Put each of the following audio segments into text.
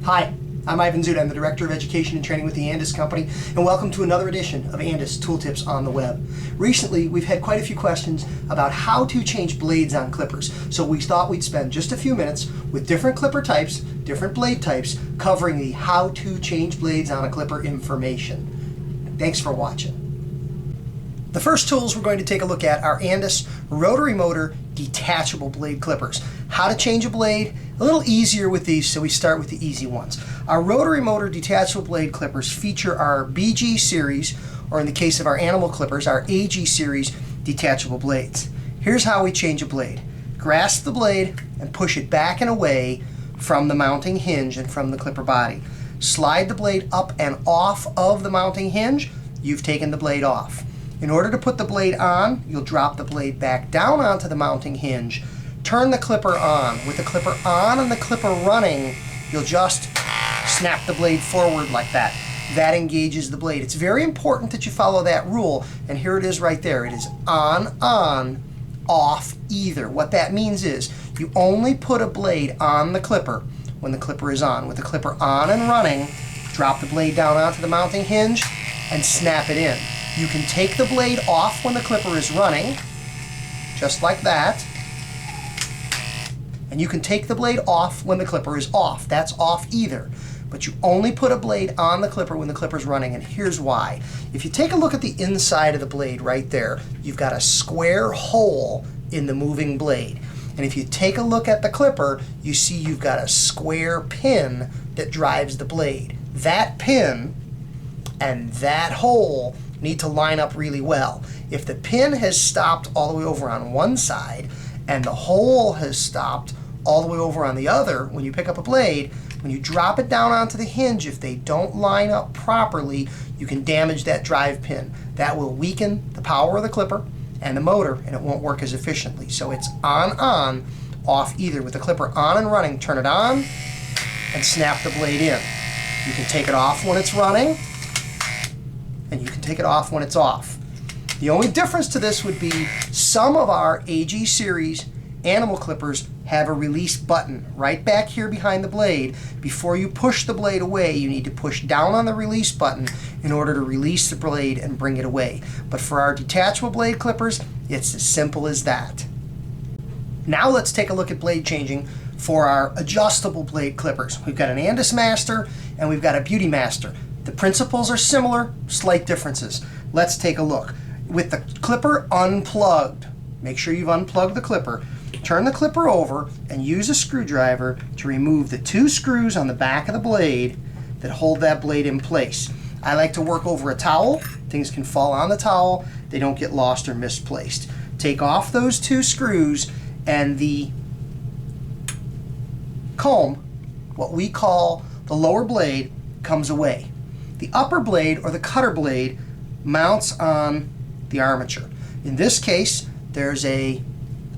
Hi, I'm Ivan Zoot. I'm the Director of Education and Training with the Andis Company, and welcome to another edition of Andis Tooltips on the Web. Recently, we've had quite a few questions about how to change blades on clippers, so we thought we'd spend just a few minutes with different clipper types, different blade types, covering the how to change blades on a clipper information. Thanks for watching. The first tools we're going to take a look at are Andis rotary motor detachable blade clippers. How to change a blade, a little easier with these, so we start with the easy ones. Our rotary motor detachable blade clippers feature our BG series, or in the case of our animal clippers, our AG series detachable blades. Here's how we change a blade. Grasp the blade and push it back and away from the mounting hinge and from the clipper body. Slide the blade up and off of the mounting hinge. You've taken the blade off. In order to put the blade on, you'll drop the blade back down onto the mounting hinge. Turn the clipper on. With the clipper on and the clipper running, you'll just snap the blade forward like that. That engages the blade. It's very important that you follow that rule, and here it is right there. It is on, off, either. What that means is you only put a blade on the clipper when the clipper is on. With the clipper on and running, drop the blade down onto the mounting hinge and snap it in. You can take the blade off when the clipper is running, just like that. And you can take the blade off when the clipper is off. That's off either. But you only put a blade on the clipper when the clipper's running, and here's why. If you take a look at the inside of the blade right there, you've got a square hole in the moving blade. And if you take a look at the clipper, you see you've got a square pin that drives the blade. That pin and that hole need to line up really well. If the pin has stopped all the way over on one side and the hole has stopped all the way over on the other, when you pick up a blade, when you drop it down onto the hinge, if they don't line up properly, you can damage that drive pin. That will weaken the power of the clipper and the motor, and it won't work as efficiently. So it's on, off either. With the clipper on and running, turn it on and snap the blade in. You can take it off when it's running, and you can take it off when it's off. The only difference to this would be some of our AG series animal clippers have a release button right back here behind the blade. Before you push the blade away, you need to push down on the release button in order to release the blade and bring it away. But for our detachable blade clippers, it's as simple as that. Now let's take a look at blade changing for our adjustable blade clippers. We've got an Andis Master and we've got a Beauty Master. The principles are similar, slight differences. Let's take a look. With the clipper unplugged, make sure you've unplugged the clipper, turn the clipper over and use a screwdriver to remove the two screws on the back of the blade that hold that blade in place. I like to work over a towel. Things can fall on the towel. They don't get lost or misplaced. Take off those two screws and the comb, what we call the lower blade, comes away. The upper blade, or the cutter blade, mounts on the armature. In this case, there's a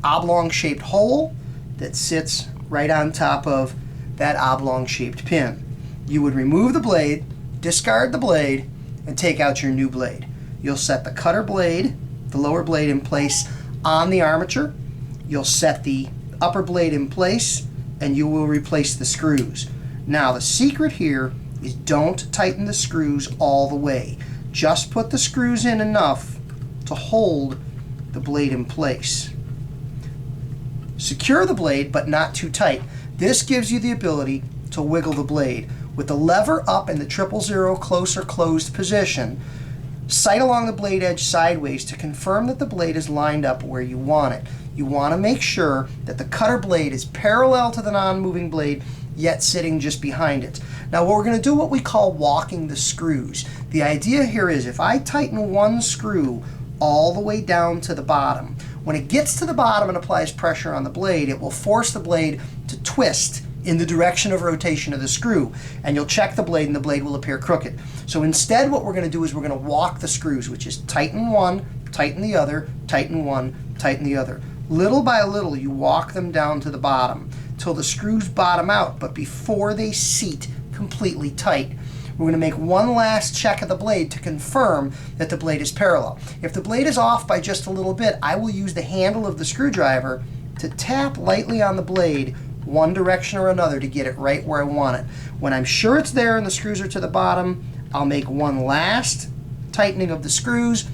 oblong-shaped hole that sits right on top of that oblong-shaped pin. You would remove the blade, discard the blade, and take out your new blade. You'll set the cutter blade, the lower blade, in place on the armature. You'll set the upper blade in place, and you will replace the screws. Now, the secret here is don't tighten the screws all the way. Just put the screws in enough to hold the blade in place. Secure the blade, but not too tight. This gives you the ability to wiggle the blade. With the lever up in the 000 close or closed position, sight along the blade edge sideways to confirm that the blade is lined up where you want it. You want to make sure that the cutter blade is parallel to the non-moving blade, yet sitting just behind it. Now we're going to do what we call walking the screws. The idea here is if I tighten one screw all the way down to the bottom, when it gets to the bottom and applies pressure on the blade, it will force the blade to twist in the direction of rotation of the screw, and you'll check the blade and the blade will appear crooked. So instead what we're going to do is we're going to walk the screws, which is tighten one, tighten the other, tighten one, tighten the other. Little by little you walk them down to the bottom till the screws bottom out, but before they seat completely tight. We're going to make one last check of the blade to confirm that the blade is parallel. If the blade is off by just a little bit, I will use the handle of the screwdriver to tap lightly on the blade one direction or another to get it right where I want it. When I'm sure it's there and the screws are to the bottom, I'll make one last tightening of the screws,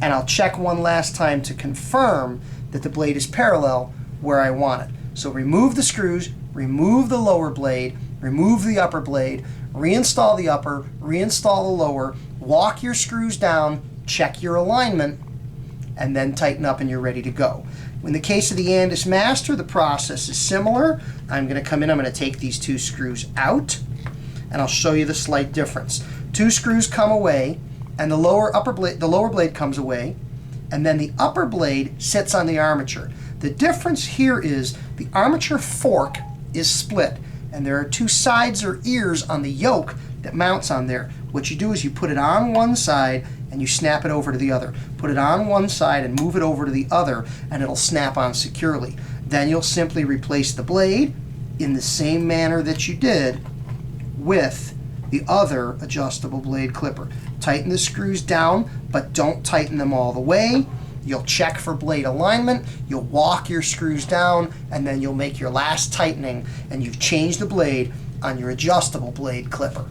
and I'll check one last time to confirm that the blade is parallel where I want it. So remove the screws, remove the lower blade, remove the upper blade, reinstall the upper, reinstall the lower, walk your screws down, check your alignment, and then tighten up and you're ready to go. In the case of the Andis Master, the process is similar. I'm going to come in, I'm going to take these two screws out, and I'll show you the slight difference. Two screws come away, and the lower blade comes away, and then the upper blade sits on the armature. The difference here is the armature fork is split, and there are two sides or ears on the yoke that mounts on there. What you do is you put it on one side and you snap it over to the other. Put it on one side and move it over to the other, and it'll snap on securely. Then you'll simply replace the blade in the same manner that you did with the other adjustable blade clipper. Tighten the screws down, but don't tighten them all the way. You'll check for blade alignment, you'll walk your screws down, and then you'll make your last tightening, and you've changed the blade on your adjustable blade clipper.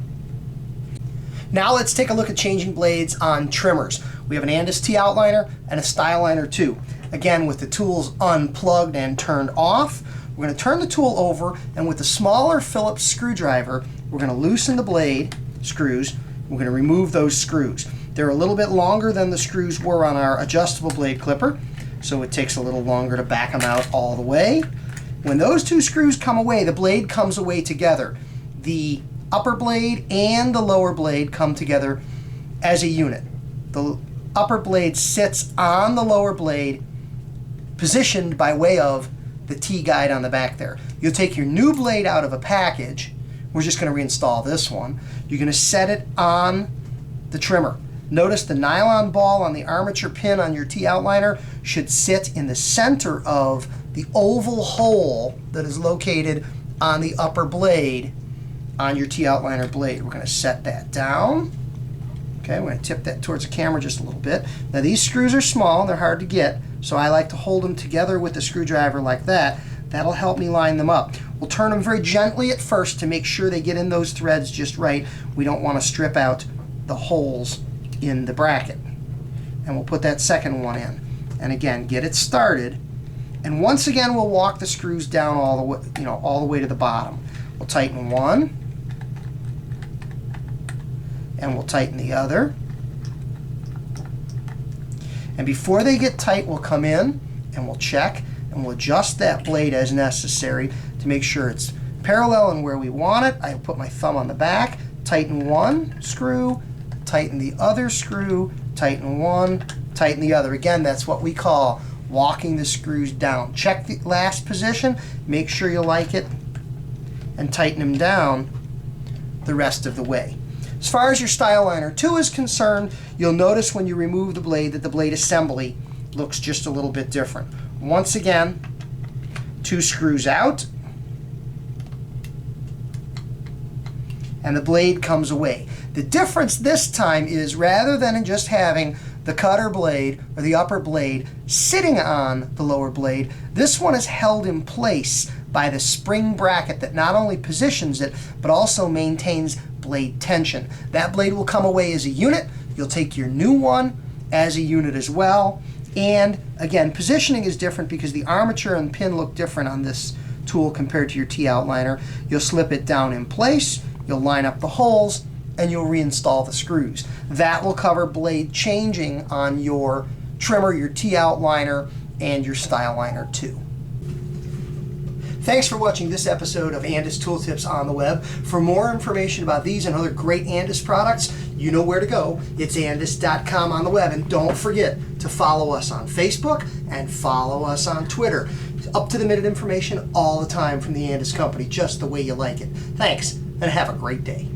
Now let's take a look at changing blades on trimmers. We have an Andis T-outliner and a Styliner 2. Again, with the tools unplugged and turned off, we're going to turn the tool over, and with the smaller Phillips screwdriver, we're going to loosen the blade screws. We're going to remove those screws. They're a little bit longer than the screws were on our adjustable blade clipper, so it takes a little longer to back them out all the way. When those two screws come away, the blade comes away together. The upper blade and the lower blade come together as a unit. The upper blade sits on the lower blade, positioned by way of the T-guide on the back there. You'll take your new blade out of a package. We're just going to reinstall this one. You're going to set it on the trimmer. Notice the nylon ball on the armature pin on your T-outliner should sit in the center of the oval hole that is located on the upper blade on your T-outliner blade. We're going to set that down. Okay, we're going to tip that towards the camera just a little bit. Now these screws are small, they're hard to get, so I like to hold them together with the screwdriver like that. That'll help me line them up. We'll turn them very gently at first to make sure they get in those threads just right. We don't want to strip out the holes in the bracket. And we'll put that second one in. And again, get it started. And once again, we'll walk the screws down all the way, all the way to the bottom. We'll tighten one, and we'll tighten the other. And before they get tight, we'll come in and we'll check and we'll adjust that blade as necessary to make sure it's parallel and where we want it. I put my thumb on the back, tighten one screw, tighten the other screw, tighten one, tighten the other. Again, that's what we call walking the screws down. Check the last position, make sure you like it, and tighten them down the rest of the way. As far as your Styliner 2 is concerned, you'll notice when you remove the blade that the blade assembly looks just a little bit different. Once again, two screws out, and the blade comes away. The difference this time is rather than just having the cutter blade or the upper blade sitting on the lower blade, this one is held in place by the spring bracket that not only positions it, but also maintains blade tension. That blade will come away as a unit. You'll take your new one as a unit as well. And again, positioning is different because the armature and pin look different on this tool compared to your T-outliner. You'll slip it down in place, you'll line up the holes, and you'll reinstall the screws. That will cover blade changing on your trimmer, your T-outliner, and your Styliner 2. Thanks for watching this episode of Andis Tool Tips on the Web. For more information about these and other great Andis products, you know where to go. It's andis.com on the web. And don't forget to follow us on Facebook and follow us on Twitter. Up-to-the-minute information all the time from the Andis Company, just the way you like it. Thanks, and have a great day.